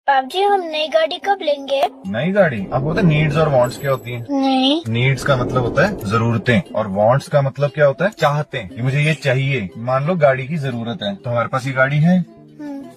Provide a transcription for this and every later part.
पाप जी, हम नई गाड़ी कब लेंगे? नई गाड़ी आपको पता है नीड्स और वांट्स क्या होती हैं? नहीं। नीड्स का मतलब होता है जरूरतें और वांट्स का मतलब क्या होता है? चाहते हैं कि मुझे ये चाहिए। मान लो गाड़ी की जरूरत है तो हमारे पास ये गाड़ी है।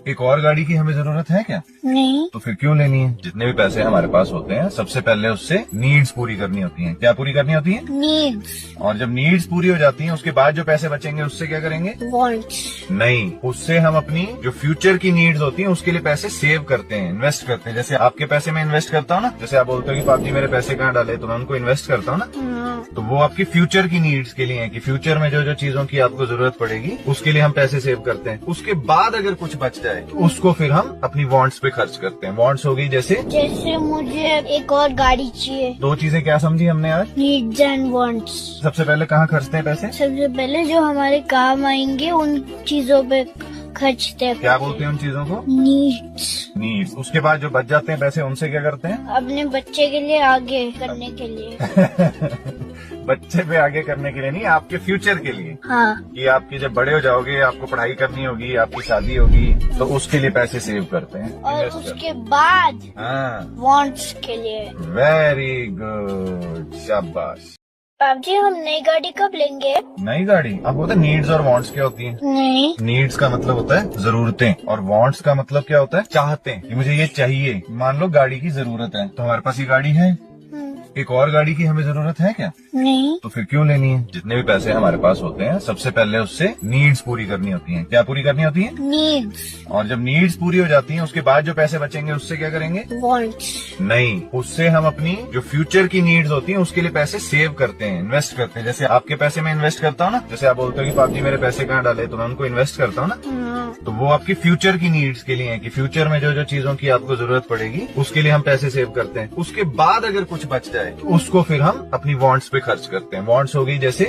एक और गाड़ी की हमें जरूरत है क्या? नहीं। तो फिर क्यों लेनी है? जितने भी पैसे हमारे पास होते हैं सबसे पहले उससे नीड्स पूरी करनी होती हैं। क्या पूरी करनी होती है? नीड्स। और जब नीड्स पूरी हो जाती हैं उसके बाद जो पैसे बचेंगे उससे क्या करेंगे? वांट्स। नहीं, उससे हम अपनी जो फ्यूचर की नीड्स होती हैं उसके लिए पैसे सेव करते हैं, इन्वेस्ट करते हैं। जैसे आपके पैसे में इन्वेस्ट करता हूँ ना, जैसे आप बोलते हो कि पाप जी मेरे पैसे कहाँ डाले, तो मैं उनको इन्वेस्ट करता हूँ ना, तो वो आपकी फ्यूचर की नीड्स के लिए है कि फ्यूचर में जो जो चीजों की आपको जरूरत पड़ेगी उसके लिए हम पैसे सेव करते हैं। उसके बाद अगर कुछ बच जाए तो उसको फिर हम अपनी वांट्स पे खर्च करते हैं। वांट्स हो गई जैसे मुझे एक और गाड़ी चाहिए। दो चीजें क्या समझी हमने आज? Needs and wants. सबसे पहले कहाँ खर्चते हैं पैसे? सबसे पहले जो हमारे काम आएंगे उन चीजों पे खर्चते हैं। क्या बोलते हैं उन चीजों को? नीड्स। उसके बाद जो बच जाते हैं पैसे उनसे क्या करते हैं? अपने बच्चे के लिए आगे करने के लिए। बच्चे पे आगे करने के लिए नहीं, आपके फ्यूचर के लिए। हाँ। कि आपकी जब बड़े हो जाओगे, आपको पढ़ाई करनी होगी, आपकी शादी होगी, तो उसके लिए पैसे सेव करते हैं। और invest करते उसके बाद हैं। हाँ, वांट्स के लिए। वेरी गुड, शाबाश। पाप जी, हम नई गाड़ी कब लेंगे? नई गाड़ी आपको पता है नीड्स और वांट्स क्या होती हैं? नहीं। नीड्स का मतलब होता है जरूरतें और वांट्स का मतलब क्या होता है? चाहते हैं कि मुझे ये चाहिए। मान लो गाड़ी की जरूरत है तो हमारे पास ये गाड़ी है। एक और गाड़ी की हमें जरूरत है क्या? नहीं। तो फिर क्यों लेनी है? जितने भी पैसे हमारे पास होते हैं सबसे पहले उससे नीड्स पूरी करनी होती हैं। क्या पूरी करनी होती है? नीड्स। और जब नीड्स पूरी हो जाती हैं उसके बाद जो पैसे बचेंगे उससे क्या करेंगे? वांट्स। नहीं, उससे हम अपनी जो फ्यूचर की नीड्स होती हैं उसके लिए पैसे सेव करते हैं, इन्वेस्ट करते हैं। जैसे आपके पैसे में इन्वेस्ट करता हूँ ना, जैसे आप बोलते हो कि पाप जी मेरे पैसे कहाँ डाले, तो मैं उनको इन्वेस्ट करता हूँ ना, तो वो आपकी फ्यूचर की नीड्स के लिए है कि फ्यूचर में जो जो चीजों की आपको जरूरत पड़ेगी उसके लिए हम पैसे सेव करते हैं। उसके बाद अगर कुछ बच जाए तो उसको फिर हम अपनी वांट्स पे खर्च करते हैं। वांट्स हो गई जैसे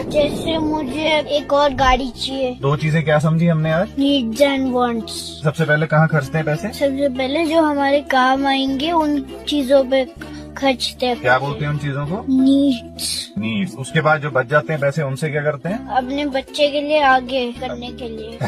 मुझे एक और गाड़ी चाहिए। दो चीजें क्या समझी हमने आज? Needs and wants. सबसे पहले कहाँ खर्चते हैं पैसे? सबसे पहले जो हमारे काम आएंगे उन चीजों पे खर्चते हैं। क्या बोलते हैं उन चीजों को? नीड्स। उसके बाद जो बच जाते हैं पैसे उनसे क्या करते हैं? अपने बच्चे के लिए आगे करने के लिए।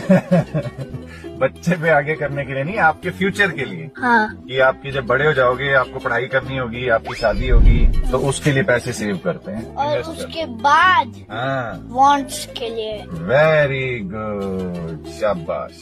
बच्चे पे आगे करने के लिए नहीं, आपके फ्यूचर के लिए। हाँ। कि आपकी जब बड़े हो जाओगे, आपको पढ़ाई करनी होगी, आपकी शादी होगी, तो उसके लिए पैसे सेव करते हैं। और invest करते उसके बाद हैं। हाँ, वांट्स के लिए। वेरी गुड, शाबाश।